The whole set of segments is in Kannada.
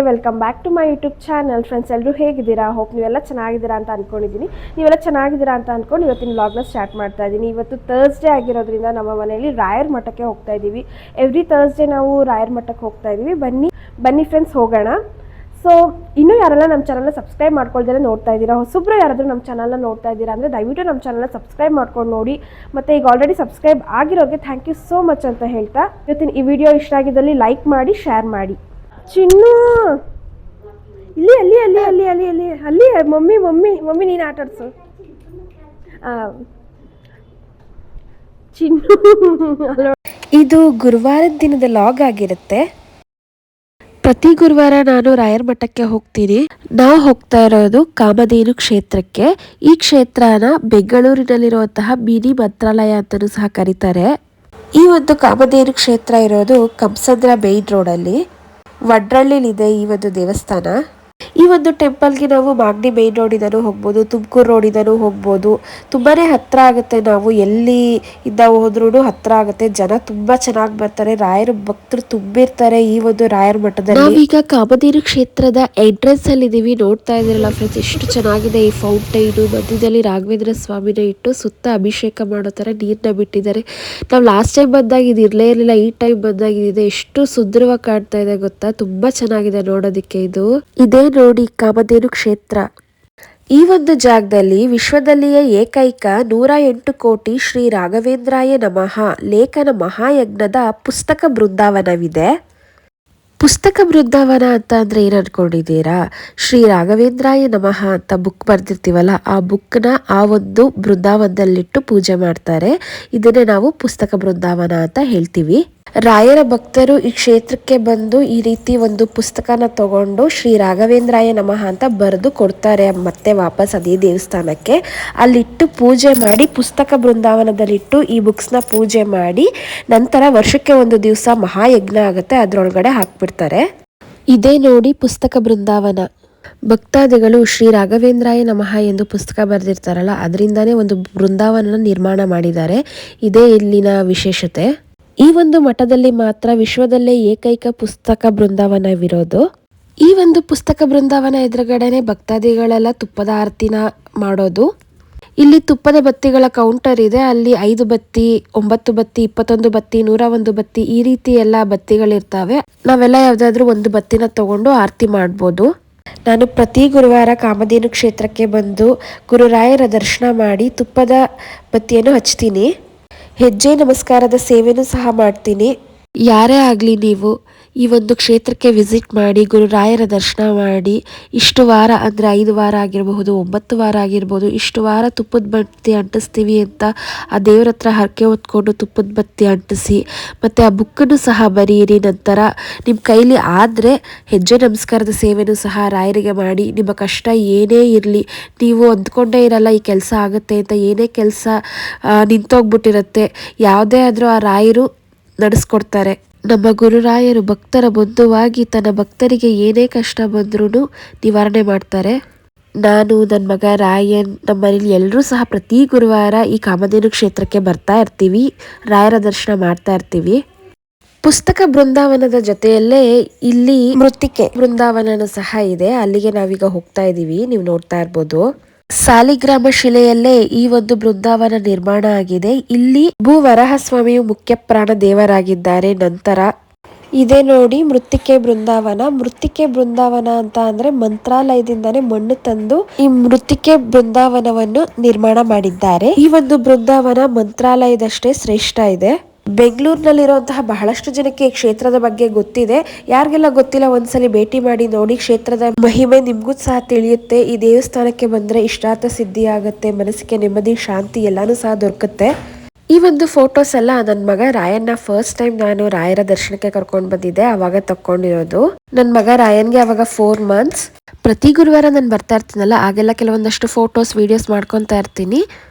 Welcome back to my YouTube channel. Friends, ಎಲ್ಲರೂ ಹೇಗಿದ್ದೀರಾ? ಹೋಪ್ ನೀವೆಲ್ಲ ಚೆನ್ನಾಗಿದ್ದೀರಾ ಅಂತ ಅಂದ್ಕೊಂಡಿದ್ದೀನಿ. ನೀವೆಲ್ಲ ಚೆನ್ನಾಗಿದ್ದೀರಾ ಅಂತ ಅಂದ್ಕೊಂಡು ಇವತ್ತಿನ ವ್ಲಾಗ್ನ ಸ್ಟಾರ್ಟ್ ಮಾಡ್ತಾ ಇದ್ದೀನಿ. ಇವತ್ತು ಥರ್ಸ್ಡೇ ಆಗಿರೋದ್ರಿಂದ ನಮ್ಮ ಮನೆಯಲ್ಲಿ ರಾಯರ ಮಠಕ್ಕೆ ಹೋಗ್ತಾ ಇದ್ದೀವಿ. ಎವ್ರಿ ಥರ್ಸ್ಡೇ ನಾವು ರಾಯರ ಮಠಕ್ಕೆ ಹೋಗ್ತಾ ಇದ್ದೀವಿ. ಬನ್ನಿ ಫ್ರೆಂಡ್ಸ್, ಹೋಗೋಣ. ಸೊ ಇನ್ನೂ ಯಾರೆಲ್ಲ ನಮ್ಮ ಚಾನಲ್ನ ಸಬ್ಸ್ಕ್ರೈಬ್ ಮಾಡ್ಕೊಳ್ತಾರೆ ನೋಡ್ತಾ ಇದ್ದೀರಾ, ಹೊಸಬ್ರು ಯಾರಾದರೂ ನಮ್ಮ ಚಾನಲ್ನ ನೋಡ್ತಾ ಇದ್ದೀರಾ ಅಂದರೆ ದಯವಿಟ್ಟು ನಮ್ಮ ಚಾನಲ್ನ ಸಬ್ಸ್ಕ್ರೈಬ್ ಮಾಡ್ಕೊಂಡು ನೋಡಿ. ಮತ್ತು ಈಗ ಆಲ್ರೆಡಿ ಸಬ್ಸ್ಕ್ರೈಬ್ ಆಗಿರೋರಿಗೆ ಥ್ಯಾಂಕ್ ಯು ಸೋ ಮಚ್ ಅಂತ ಹೇಳ್ತಾ, ಇವತ್ತಿನ ಈ ವಿಡಿಯೋ ಇಷ್ಟ ಆಗಿದ್ದಲ್ಲಿ ಲೈಕ್ ಮಾಡಿ, ಶೇರ್ ಮಾಡಿ. ಚಿನ್ನು, ಇಲ್ಲಿ ಅಲ್ಲಿ ಅಲ್ಲಿ ಅಲ್ಲಿ ಅಲ್ಲಿ ಅಲ್ಲಿ ಅಲ್ಲಿ ಮಮ್ಮಿ ಮಮ್ಮಿ ಮಮ್ಮಿ ನೀನು ಆಟ ಆಡ್ಸು. ಚಿನ್ನು, ಇದು ಗುರುವಾರದ ದಿನದ ಲಾಗ್ ಆಗಿರುತ್ತೆ. ಪ್ರತಿ ಗುರುವಾರ ನಾನು ರಾಯರ ಮಠಕ್ಕೆ ಹೋಗ್ತೀನಿ. ನಾವು ಹೋಗ್ತಾ ಇರೋದು ಕಾಮಧೇನು ಕ್ಷೇತ್ರಕ್ಕೆ. ಈ ಕ್ಷೇತ್ರನ ಬೆಂಗಳೂರಿನಲ್ಲಿರುವಂತಹ ಮಿನಿ ಮಂತ್ರಾಲಯ ಅಂತಲೂ ಸಹ ಕರೀತಾರೆ. ಈ ಒಂದು ಕಾಮಧೇನು ಕ್ಷೇತ್ರ ಇರೋದು ಕಂಸಂದ್ರ ಮೇನ್ ರೋಡಲ್ಲಿ ವಡ್ರಳ್ಳಿಲಿದೆ ಈ ಒಂದು ದೇವಸ್ಥಾನ. ಈ ಒಂದು ಟೆಂಪಲ್ಗೆ ನಾವು ಮಾಗಡಿ ಮೇನ್ ರೋಡಿಂದನೂ ಹೋಗ್ಬೋದು, ತುಮಕೂರು ರೋಡಿಂದನೂ ಹೋಗ್ಬೋದು. ತುಂಬಾ ಹತ್ರ ಆಗುತ್ತೆ. ನಾವು ಎಲ್ಲಿ ಇಂದ ಹೋದ್ರೂ ಹತ್ರ ಆಗುತ್ತೆ. ಜನ ತುಂಬಾ ಚೆನ್ನಾಗಿ ಬರ್ತಾರೆ. ರಾಯರ ಭಕ್ತರು ತುಂಬಿರ್ತಾರೆ ಈ ಒಂದು ರಾಯರ ಮಠದಲ್ಲಿ. ನಾವೀಗ ಕಾಮಧೇನು ಕ್ಷೇತ್ರದ ಎಂಟ್ರೆನ್ಸ್ ಅಲ್ಲಿ ಇದೀವಿ. ನೋಡ್ತಾ ಇದ್ದೀರಲ್ಲ ಫ್ರೆಂಡ್ಸ್, ಎಷ್ಟು ಚೆನ್ನಾಗಿದೆ ಈ ಫೌಂಟೈನು. ಮಧ್ಯದಲ್ಲಿ ರಾಘವೇಂದ್ರ ಸ್ವಾಮಿನ ಇಟ್ಟು ಸುತ್ತ ಅಭಿಷೇಕ ಮಾಡೋ ತರ ನೀರ್ನ ಬಿಟ್ಟಿದ್ದಾರೆ. ನಾವು ಲಾಸ್ಟ್ ಟೈಮ್ ಬಂದಾಗ ಇದು ಇರ್ಲೇ ಇರಲಿಲ್ಲ. ಈ ಟೈಮ್ ಬಂದಾಗ ಇದೆ. ಎಷ್ಟು ಸುಂದರವಾಗಿ ಕಾಣ್ತಾ ಇದೆ ಗೊತ್ತಾ. ತುಂಬಾ ಚೆನ್ನಾಗಿದೆ ನೋಡೋದಿಕ್ಕೆ. ಇದೇ ನೋಡಿ ಕಾಮಧೇನು ಕ್ಷೇತ್ರ. ಈ ಒಂದು ಜಾಗದಲ್ಲಿ ವಿಶ್ವದಲ್ಲಿಯೇ ಏಕೈಕ 108 ಕೋಟಿ ಶ್ರೀ ರಾಘವೇಂದ್ರಾಯ ನಮಃ ಲೇಖನ ಮಹಾಯಜ್ಞದ ಪುಸ್ತಕ ಬೃಂದಾವನವಿದೆ. ಪುಸ್ತಕ ಬೃಂದಾವನ ಅಂತ ಅಂದ್ರೆ ಏನ್ ಅನ್ಕೊಂಡಿದ್ದೀರಾ? ಶ್ರೀ ರಾಘವೇಂದ್ರಾಯ ನಮಃ ಅಂತ ಬುಕ್ ಬರ್ದಿರ್ತೀವಲ್ಲ, ಆ ಬುಕ್ನ ಆ ಒಂದು ಬೃಂದಾವನದಲ್ಲಿಟ್ಟು ಪೂಜೆ ಮಾಡ್ತಾರೆ. ಇದನ್ನೇ ನಾವು ಪುಸ್ತಕ ಬೃಂದಾವನ ಅಂತ ಹೇಳ್ತೀವಿ. ರಾಯರ ಭಕ್ತರು ಈ ಕ್ಷೇತ್ರಕ್ಕೆ ಬಂದು ಈ ರೀತಿ ಒಂದು ಪುಸ್ತಕನ ತಗೊಂಡು ಶ್ರೀ ರಾಘವೇಂದ್ರಾಯ ನಮಃ ಅಂತ ಬರೆದು ಕೊಡ್ತಾರೆ. ಮತ್ತೆ ವಾಪಸ್ ಅದೇ ದೇವಸ್ಥಾನಕ್ಕೆ ಅಲ್ಲಿಟ್ಟು ಪೂಜೆ ಮಾಡಿ, ಪುಸ್ತಕ ಬೃಂದಾವನದಲ್ಲಿಟ್ಟು ಈ ಬುಕ್ಸ್ನ ಪೂಜೆ ಮಾಡಿ, ನಂತರ ವರ್ಷಕ್ಕೆ ಒಂದು ದಿವಸ ಮಹಾಯಜ್ಞ ಆಗುತ್ತೆ, ಅದ್ರೊಳಗಡೆ ಹಾಕ್ಬಿಡ್ತಾರೆ. ಇದೇ ನೋಡಿ ಪುಸ್ತಕ ಬೃಂದಾವನ. ಭಕ್ತಾದಿಗಳು ಶ್ರೀ ರಾಘವೇಂದ್ರಾಯ ನಮಃ ಎಂದು ಪುಸ್ತಕ ಬರೆದಿರ್ತಾರಲ್ಲ, ಅದರಿಂದಾನೇ ಒಂದು ಬೃಂದಾವನ ನಿರ್ಮಾಣ ಮಾಡಿದ್ದಾರೆ. ಇದೇ ಇಲ್ಲಿನ ವಿಶೇಷತೆ. ಈ ಒಂದು ಮಠದಲ್ಲಿ ಮಾತ್ರ ವಿಶ್ವದಲ್ಲೇ ಏಕೈಕ ಪುಸ್ತಕ ಬೃಂದಾವನವಿರೋದು. ಈ ಒಂದು ಪುಸ್ತಕ ಬೃಂದಾವನ ಎದುರುಗಡೆನೆ ಭಕ್ತಾದಿಗಳೆಲ್ಲ ತುಪ್ಪದ ಆರತಿನ ಮಾಡೋದು. ಇಲ್ಲಿ ತುಪ್ಪದ ಬತ್ತಿಗಳ ಕೌಂಟರ್ ಇದೆ. ಅಲ್ಲಿ 5 ಬತ್ತಿ, 9 ಬತ್ತಿ, 21 ಬತ್ತಿ, 101 ಬತ್ತಿ, ಈ ರೀತಿ ಎಲ್ಲ ಬತ್ತಿಗಳಿರ್ತವೆ. ನಾವೆಲ್ಲ ಯಾವ್ದಾದ್ರು ಒಂದು ಬತ್ತಿನ ತಗೊಂಡು ಆರತಿ ಮಾಡ್ಬೋದು. ನಾನು ಪ್ರತಿ ಗುರುವಾರ ಕಾಮಧೇನು ಕ್ಷೇತ್ರಕ್ಕೆ ಬಂದು ಗುರುರಾಯರ ದರ್ಶನ ಮಾಡಿ ತುಪ್ಪದ ಬತ್ತಿಯನ್ನು ಹಚ್ತೀನಿ. ಹೆಜ್ಜೆ ನಮಸ್ಕಾರದ ಸೇವೆನೂ ಸಹ ಮಾಡ್ತೀನಿ. ಯಾರೇ ಆಗಲಿ ನೀವು ಈ ಒಂದು ಕ್ಷೇತ್ರಕ್ಕೆ ವಿಸಿಟ್ ಮಾಡಿ, ಗುರುರಾಯರ ದರ್ಶನ ಮಾಡಿ, ಇಷ್ಟು ವಾರ ಅಂದರೆ 5 ವಾರ ಆಗಿರಬಹುದು, 9 ವಾರ ಆಗಿರ್ಬೋದು, ಇಷ್ಟು ವಾರ ತುಪ್ಪದ ಬತ್ತಿ ಅಂಟಿಸ್ತೀವಿ ಅಂತ ಆ ದೇವ್ರ ಹತ್ರ ಹರಕೆ ಹೊತ್ಕೊಂಡು ತುಪ್ಪದ ಬತ್ತಿ ಅಂಟಿಸಿ, ಮತ್ತು ಆ ಬುಕ್ಕನ್ನು ಸಹ ಬರೀರಿ. ನಂತರ ನಿಮ್ಮ ಕೈಲಿ ಆದರೆ ಹೆಜ್ಜೆ ನಮಸ್ಕಾರದ ಸೇವೆನೂ ಸಹ ರಾಯರಿಗೆ ಮಾಡಿ. ನಿಮ್ಮ ಕಷ್ಟ ಏನೇ ಇರಲಿ, ನೀವು ಅಂದ್ಕೊಂಡೇ ಇರಲ್ಲ ಈ ಕೆಲಸ ಆಗುತ್ತೆ ಅಂತ, ಏನೇ ಕೆಲಸ ನಿಂತೋಗ್ಬಿಟ್ಟಿರುತ್ತೆ, ಯಾವುದೇ ಆದರೂ ಆ ರಾಯರು ನಡೆಸ್ಕೊಡ್ತಾರೆ. ನಮ್ಮ ಗುರುರಾಯರು ಭಕ್ತರ ಬಂಧುವಾಗಿ ತನ್ನ ಭಕ್ತರಿಗೆ ಏನೇ ಕಷ್ಟ ಬಂದ್ರೂ ನಿವಾರಣೆ ಮಾಡ್ತಾರೆ. ನಾನು, ನನ್ನ ಮಗ ರಾಯನ್, ನಮ್ಮ ಮನೇಲಿ ಎಲ್ಲರೂ ಸಹ ಪ್ರತಿ ಗುರುವಾರ ಈ ಕಾಮಧೇನು ಕ್ಷೇತ್ರಕ್ಕೆ ಬರ್ತಾ ಇರ್ತೀವಿ, ರಾಯರ ದರ್ಶನ ಮಾಡ್ತಾ ಇರ್ತೀವಿ. ಪುಸ್ತಕ ಬೃಂದಾವನದ ಜೊತೆಯಲ್ಲೇ ಇಲ್ಲಿ ಮೃತ್ತಿಕೆ ಬೃಂದಾವನನೂ ಸಹ ಇದೆ. ಅಲ್ಲಿಗೆ ನಾವೀಗ ಹೋಗ್ತಾ ಇದ್ದೀವಿ. ನೀವು ನೋಡ್ತಾ ಇರ್ಬೋದು. ಸಾಲಿಗ್ರಾಮ ಶಿಲೆಯಲ್ಲೇ ಈ ಒಂದು ಬೃಂದಾವನ ನಿರ್ಮಾಣ ಆಗಿದೆ. ಇಲ್ಲಿ ಭೂವರಹಸ್ವಾಮಿಯು ಮುಖ್ಯ ಪ್ರಾಣ ದೇವರಾಗಿದ್ದಾರೆ. ನಂತರ ಇದೇ ನೋಡಿ ಮೃತ್ತಿಕೆ ಬೃಂದಾವನ. ಮೃತ್ತಿಕೆ ಬೃಂದಾವನ ಅಂತ ಅಂದ್ರೆ ಮಂತ್ರಾಲಯದಿಂದಾನೇ ಮಣ್ಣು ತಂದು ಈ ಮೃತ್ತಿಕೆ ಬೃಂದಾವನವನ್ನು ನಿರ್ಮಾಣ ಮಾಡಿದ್ದಾರೆ. ಈ ಒಂದು ಬೃಂದಾವನ ಮಂತ್ರಾಲಯದಷ್ಟೇ ಶ್ರೇಷ್ಠ ಇದೆ. ಬೆಂಗಳೂರಿನಲ್ಲಿರುವಂತಹ ಬಹಳಷ್ಟು ಜನಕ್ಕೆ ಈ ಕ್ಷೇತ್ರದ ಬಗ್ಗೆ ಗೊತ್ತಿದೆ. ಯಾರಿಗೆಲ್ಲ ಗೊತ್ತಿಲ್ಲ ಒಂದ್ಸಲಿ ಭೇಟಿ ಮಾಡಿ ನೋಡಿ. ಕ್ಷೇತ್ರದ ಮಹಿಮೆ ನಿಮ್ಗೂ ಸಹ ತಿಳಿಯುತ್ತೆ. ಈ ದೇವಸ್ಥಾನಕ್ಕೆ ಬಂದ್ರೆ ಇಷ್ಟಾರ್ಥ ಸಿದ್ಧಿ ಆಗುತ್ತೆ, ಮನಸ್ಸಿಗೆ ನೆಮ್ಮದಿ ಶಾಂತಿ ಎಲ್ಲಾನು ಸಹ ದೊರಕುತ್ತೆ. ಈ ಒಂದು ಫೋಟೋಸ್ ಎಲ್ಲ ನನ್ನ ಮಗ ರಾಯನ್ನ ಫಸ್ಟ್ ಟೈಮ್ ನಾನು ರಾಯರ ದರ್ಶನಕ್ಕೆ ಕರ್ಕೊಂಡು ಬಂದಿದ್ದೆ, ಅವಾಗ ತಕೊಂಡಿರೋದು. ನನ್ನ ಮಗ ರಾಯನ್ಗೆ ಅವಾಗ 4 months. ಪ್ರತಿ ಗುರುವಾರ ನಾನು ಬರ್ತಾ ಇರ್ತೀನಲ್ಲ, ಆಗೆಲ್ಲ ಕೆಲವೊಂದಷ್ಟು ಫೋಟೋಸ್ ವಿಡಿಯೋಸ್ ಮಾಡ್ಕೊತಾ ಇರ್ತೀನಿ.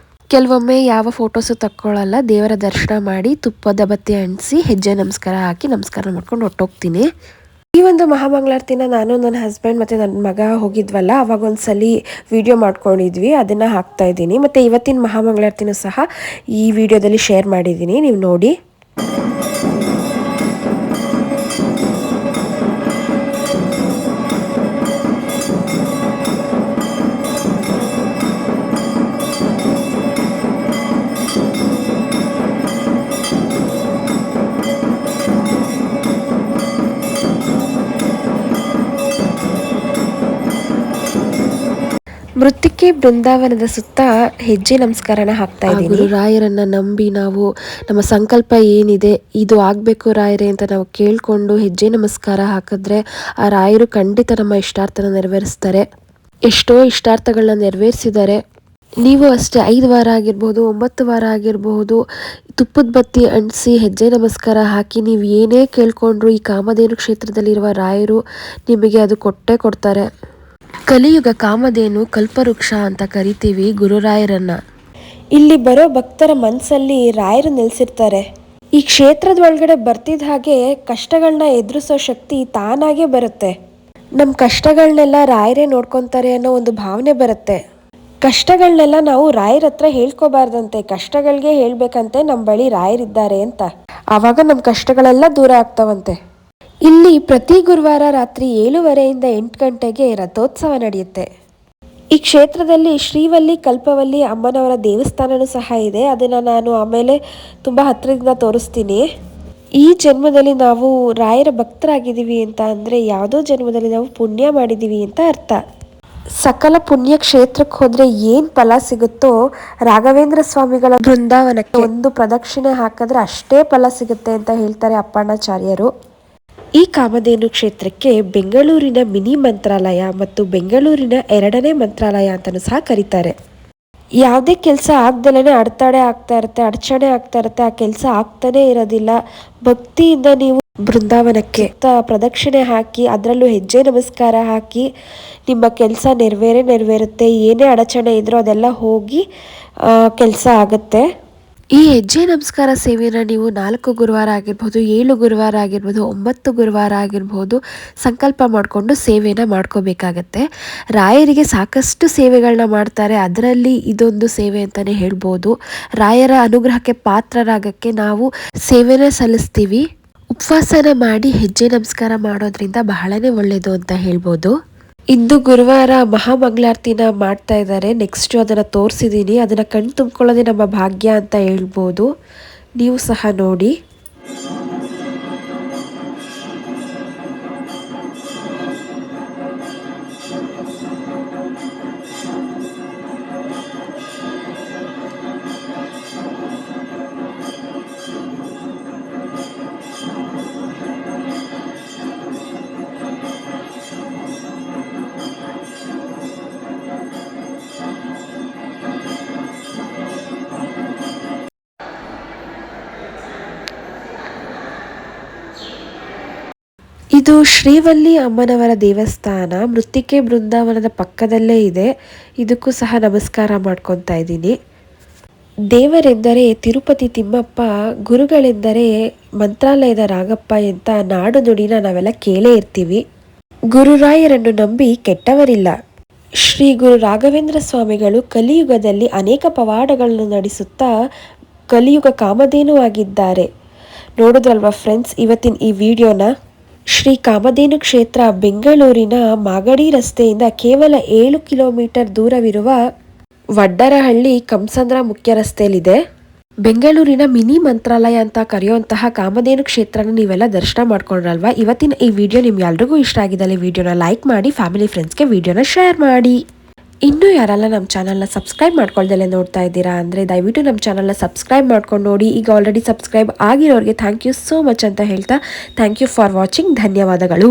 ಕೆಲವೊಮ್ಮೆ ಯಾವ ಫೋಟೋಸು ತಕ್ಕೊಳ್ಳಲ್ಲ, ದೇವರ ದರ್ಶನ ಮಾಡಿ ತುಪ್ಪದ ಬತ್ತಿ ಅಂಟಿಸಿ ಹೆಜ್ಜೆ ನಮಸ್ಕಾರ ಹಾಕಿ ನಮಸ್ಕಾರ ಮಾಡ್ಕೊಂಡು ಹೊಟ್ಟೋಗ್ತೀನಿ. ಈ ಒಂದು ಮಹಾಮಂಗಳಾರತಿನ ನಾನು ನನ್ನ ಹಸ್ಬೆಂಡ್ ಮತ್ತು ನನ್ನ ಮಗ ಹೋಗಿದ್ವಲ್ಲ, ಅವಾಗ ಒಂದ್ಸಲಿ ವಿಡಿಯೋ ಮಾಡ್ಕೊಂಡಿದ್ವಿ, ಅದನ್ನು ಹಾಕ್ತಾ ಇದ್ದೀನಿ. ಮತ್ತು ಇವತ್ತಿನ ಮಹಾಮಂಗಳಾರತಿನೂ ಸಹ ಈ ವಿಡಿಯೋದಲ್ಲಿ ಶೇರ್ ಮಾಡಿದ್ದೀನಿ, ನೀವು ನೋಡಿ. ಮೃತ್ತಿಕೆ ಬೃಂದಾವನದ ಸುತ್ತ ಹೆಜ್ಜೆ ನಮಸ್ಕಾರನ ಹಾಕ್ತಾ ಇದ್ದೀನಿ. ರಾಯರನ್ನ ನಂಬಿ ನಾವು ನಮ್ಮ ಸಂಕಲ್ಪ ಏನಿದೆ ಇದು ಆಗಬೇಕು ರಾಯರೇ ಅಂತ ನಾವು ಕೇಳಿಕೊಂಡು ಹೆಜ್ಜೆ ನಮಸ್ಕಾರ ಹಾಕಿದ್ರೆ ಆ ರಾಯರು ಖಂಡಿತ ನಮ್ಮ ಇಷ್ಟಾರ್ಥನ ನೆರವೇರಿಸ್ತಾರೆ. ಎಷ್ಟೋ ಇಷ್ಟಾರ್ಥಗಳನ್ನ ನೆರವೇರಿಸಿದ್ದಾರೆ. ನೀವು ಅಷ್ಟೇ 5 ವಾರ ಆಗಿರ್ಬೋದು, 9 ವಾರ ಆಗಿರಬಹುದು, ತುಪ್ಪದ ಬತ್ತಿ ಅಂಟಿಸಿ ಹೆಜ್ಜೆ ನಮಸ್ಕಾರ ಹಾಕಿ ನೀವು ಏನೇ ಕೇಳ್ಕೊಂಡ್ರು ಈ ಕಾಮಧೇನು ಕ್ಷೇತ್ರದಲ್ಲಿರುವ ರಾಯರು ನಿಮಗೆ ಅದು ಕೊಟ್ಟೇ ಕೊಡ್ತಾರೆ. ಕಲಿಯುಗ ಕಾಮಧೇನು ಕಲ್ಪವೃಕ್ಷ ಅಂತ ಕರಿತೀವಿ ಗುರುರಾಯರನ್ನ. ಇಲ್ಲಿ ಬರೋ ಭಕ್ತರ ಮನಸ್ಸಲ್ಲಿ ರಾಯರು ನೆಲೆಸಿರ್ತಾರೆ. ಈ ಕ್ಷೇತ್ರದ ಒಳಗಡೆ ಬರ್ತಿದ್ದ ಹಾಗೆ ಕಷ್ಟಗಳನ್ನ ಎದುರಿಸೋ ಶಕ್ತಿ ತಾನಾಗೇ ಬರುತ್ತೆ. ನಮ್ಮ ಕಷ್ಟಗಳನ್ನೆಲ್ಲ ರಾಯರೇ ನೋಡ್ಕೊತಾರೆ ಅನ್ನೋ ಒಂದು ಭಾವನೆ ಬರುತ್ತೆ. ಕಷ್ಟಗಳನ್ನೆಲ್ಲ ನಾವು ರಾಯರ ಹತ್ರ ಹೇಳ್ಕೋಬಾರ್ದಂತೆ, ಕಷ್ಟಗಳಿಗೆ ಹೇಳ್ಬೇಕಂತೆ ನಮ್ಮ ಬಳಿ ರಾಯರಿದ್ದಾರೆ ಅಂತ. ಆವಾಗ ನಮ್ಮ ಕಷ್ಟಗಳೆಲ್ಲ ದೂರ ಆಗ್ತಾವಂತೆ. ಇಲ್ಲಿ ಪ್ರತಿ ಗುರುವಾರ ರಾತ್ರಿ 7:30ಯಿಂದ 8 ಗಂಟೆಗೆ ರಥೋತ್ಸವ ನಡೆಯುತ್ತೆ. ಈ ಕ್ಷೇತ್ರದಲ್ಲಿ ಶ್ರೀವಲ್ಲಿ ಕಲ್ಪವಲ್ಲಿ ಅಮ್ಮನವರ ದೇವಸ್ಥಾನನೂ ಸಹ ಇದೆ. ಅದನ್ನು ನಾನು ಆಮೇಲೆ ತುಂಬ ಹತ್ತಿರದಿಂದ ತೋರಿಸ್ತೀನಿ. ಈ ಜನ್ಮದಲ್ಲಿ ನಾವು ರಾಯರ ಭಕ್ತರಾಗಿದ್ದೀವಿ ಅಂತ ಅಂದರೆ ಯಾವುದೋ ಜನ್ಮದಲ್ಲಿ ನಾವು ಪುಣ್ಯ ಮಾಡಿದ್ದೀವಿ ಅಂತ ಅರ್ಥ. ಸಕಲ ಪುಣ್ಯ ಕ್ಷೇತ್ರಕ್ಕೆ ಹೋದರೆ ಏನು ಫಲ ಸಿಗುತ್ತೋ ರಾಘವೇಂದ್ರ ಸ್ವಾಮಿಗಳ ಬೃಂದಾವನಕ್ಕೆ ಒಂದು ಪ್ರದಕ್ಷಿಣೆ ಹಾಕಿದ್ರೆ ಅಷ್ಟೇ ಫಲ ಸಿಗುತ್ತೆ ಅಂತ ಹೇಳ್ತಾರೆ ಅಪ್ಪಣ್ಣಾಚಾರ್ಯರು. ಈ ಕಾಮಧೇನು ಕ್ಷೇತ್ರಕ್ಕೆ ಬೆಂಗಳೂರಿನ ಮಿನಿ ಮಂತ್ರಾಲಯ ಮತ್ತು ಬೆಂಗಳೂರಿನ 2ನೇ ಮಂತ್ರಾಲಯ ಅಂತಲೂ ಸಹ ಕರೀತಾರೆ. ಯಾವುದೇ ಕೆಲಸ ಆಗ್ದಲೇ ಅಡೆತಡೆ ಆಗ್ತಾ ಇರುತ್ತೆ, ಅಡಚಣೆ ಆಗ್ತಾ ಇರುತ್ತೆ, ಆ ಕೆಲಸ ಆಗ್ತಾನೇ ಇರೋದಿಲ್ಲ. ಭಕ್ತಿಯಿಂದ ನೀವು ಬೃಂದಾವನಕ್ಕೆ ಪ್ರದಕ್ಷಿಣೆ ಹಾಕಿ ಅದರಲ್ಲೂ ಹೆಜ್ಜೆ ನಮಸ್ಕಾರ ಹಾಕಿ ನಿಮ್ಮ ಕೆಲಸ ನೆರವೇರುತ್ತೆ. ಏನೇ ಅಡಚಣೆ ಇದ್ರೂ ಅದೆಲ್ಲ ಹೋಗಿ ಕೆಲಸ ಆಗುತ್ತೆ. ಈ ಹೆಜ್ಜೆ ನಮಸ್ಕಾರ ಸೇವೆಯನ್ನು ನೀವು 4 ಗುರುವಾರ ಆಗಿರ್ಬೋದು, 7 ಗುರುವಾರ ಆಗಿರ್ಬೋದು, 9 ಗುರುವಾರ ಆಗಿರ್ಬೋದು ಸಂಕಲ್ಪ ಮಾಡಿಕೊಂಡು ಸೇವೆನ ಮಾಡ್ಕೋಬೇಕಾಗತ್ತೆ. ರಾಯರಿಗೆ ಸಾಕಷ್ಟು ಸೇವೆಗಳನ್ನ ಮಾಡ್ತಾರೆ, ಅದರಲ್ಲಿ ಇದೊಂದು ಸೇವೆ ಅಂತಲೇ ಹೇಳ್ಬೋದು. ರಾಯರ ಅನುಗ್ರಹಕ್ಕೆ ಪಾತ್ರರಾಗಕ್ಕೆ ನಾವು ಸೇವೆನ ಸಲ್ಲಿಸ್ತೀವಿ. ಉಪವಾಸನ ಮಾಡಿ ಹೆಜ್ಜೆ ನಮಸ್ಕಾರ ಮಾಡೋದ್ರಿಂದ ಬಹಳನೇ ಒಳ್ಳೆಯದು ಅಂತ ಹೇಳ್ಬೋದು. ಇಂದು ಗುರುವಾರ ಮಹಾಮಂಗಳಾರತಿನ ಮಾಡ್ತಾ ಇದ್ದಾರೆ. ನೆಕ್ಸ್ಟ್ ಅದನ್ನು ತೋರಿಸಿದ್ದೀನಿ. ಅದನ್ನು ಕಣ್ಣು ತುಂಬಿಕೊಳ್ಳೋದೇ ನಮ್ಮ ಭಾಗ್ಯ ಅಂತ ಹೇಳ್ಬೋದು. ನೀವು ಸಹ ನೋಡಿ. ಇದು ಶ್ರೀವಲ್ಲಿ ಅಮ್ಮನವರ ದೇವಸ್ಥಾನ ಮೃತ್ತಿಕೆ ಬೃಂದಾವನದ ಪಕ್ಕದಲ್ಲೇ ಇದೆ. ಇದಕ್ಕೂ ಸಹ ನಮಸ್ಕಾರ ಮಾಡ್ಕೊತಾ ಇದ್ದೀನಿ. ದೇವರೆಂದರೆ ತಿರುಪತಿ ತಿಮ್ಮಪ್ಪ, ಗುರುಗಳೆಂದರೆ ಮಂತ್ರಾಲಯದ ರಾಗಪ್ಪ ಅಂತ ನಾಡು ನುಡಿನ ನಾವೆಲ್ಲ ಕೇಳೇ ಇರ್ತೀವಿ. ಗುರುರಾಯರನ್ನು ನಂಬಿ ಕೆಟ್ಟವರಿಲ್ಲ. ಶ್ರೀ ಗುರು ರಾಘವೇಂದ್ರ ಸ್ವಾಮಿಗಳು ಕಲಿಯುಗದಲ್ಲಿ ಅನೇಕ ಪವಾಡಗಳನ್ನು ನಡೆಸುತ್ತಾ ಕಲಿಯುಗ ಕಾಮಧೇನು ಆಗಿದ್ದಾರೆ. ನೋಡಿದ್ರಲ್ವಾ ಫ್ರೆಂಡ್ಸ್ ಇವತ್ತಿನ ಈ ವಿಡಿಯೋನ. ಶ್ರೀ ಕಾಮಧೇನು ಕ್ಷೇತ್ರ ಬೆಂಗಳೂರಿನ ಮಾಗಡಿ ರಸ್ತೆಯಿಂದ ಕೇವಲ 7 ಕಿಲೋಮೀಟರ್ ದೂರವಿರುವ ವಡ್ಡರಹಳ್ಳಿ ಕಂಸಂದ್ರ ಮುಖ್ಯ ರಸ್ತೆಯಲ್ಲಿದೆ. ಬೆಂಗಳೂರಿನ ಮಿನಿ ಮಂತ್ರಾಲಯ ಅಂತ ಕರೆಯುವಂತಹ ಕಾಮಧೇನು ಕ್ಷೇತ್ರನ ನೀವೆಲ್ಲ ದರ್ಶನ ಮಾಡ್ಕೊಂಡ್ರಲ್ವಾ. ಇವತ್ತಿನ ಈ ವಿಡಿಯೋ ನಿಮ್ಗೆ ಎಲ್ರಿಗೂ ಇಷ್ಟ ಆಗಿದ್ದಲ್ಲಿ ವಿಡಿಯೋನ ಲೈಕ್ ಮಾಡಿ, ಫ್ಯಾಮಿಲಿ ಫ್ರೆಂಡ್ಸ್ಗೆ ವಿಡಿಯೋನ ಶೇರ್ ಮಾಡಿ. ಇನ್ನೂ ಯಾರೆಲ್ಲ ನಮ್ಮ ಚಾನಲ್ನ ಸಬ್ಸ್ಕ್ರೈಬ್ ಮಾಡ್ಕೊಳ್ದಲ್ಲೇ ನೋಡ್ತಾ ಇದ್ದೀರಾ ಅಂದರೆ ದಯವಿಟ್ಟು ನಮ್ಮ ಚಾನಲ್ನ ಸಬ್ಸ್ಕ್ರೈಬ್ ಮಾಡ್ಕೊಂಡು ನೋಡಿ. ಈಗ ಆಲ್ರೆಡಿ ಸಬ್ಸ್ಕ್ರೈಬ್ ಆಗಿರೋರಿಗೆ ಥ್ಯಾಂಕ್ ಯು ಸೋ ಮಚ್ ಅಂತ ಹೇಳ್ತಾ ಥ್ಯಾಂಕ್ ಯು ಫಾರ್ ವಾಚಿಂಗ್. ಧನ್ಯವಾದಗಳು.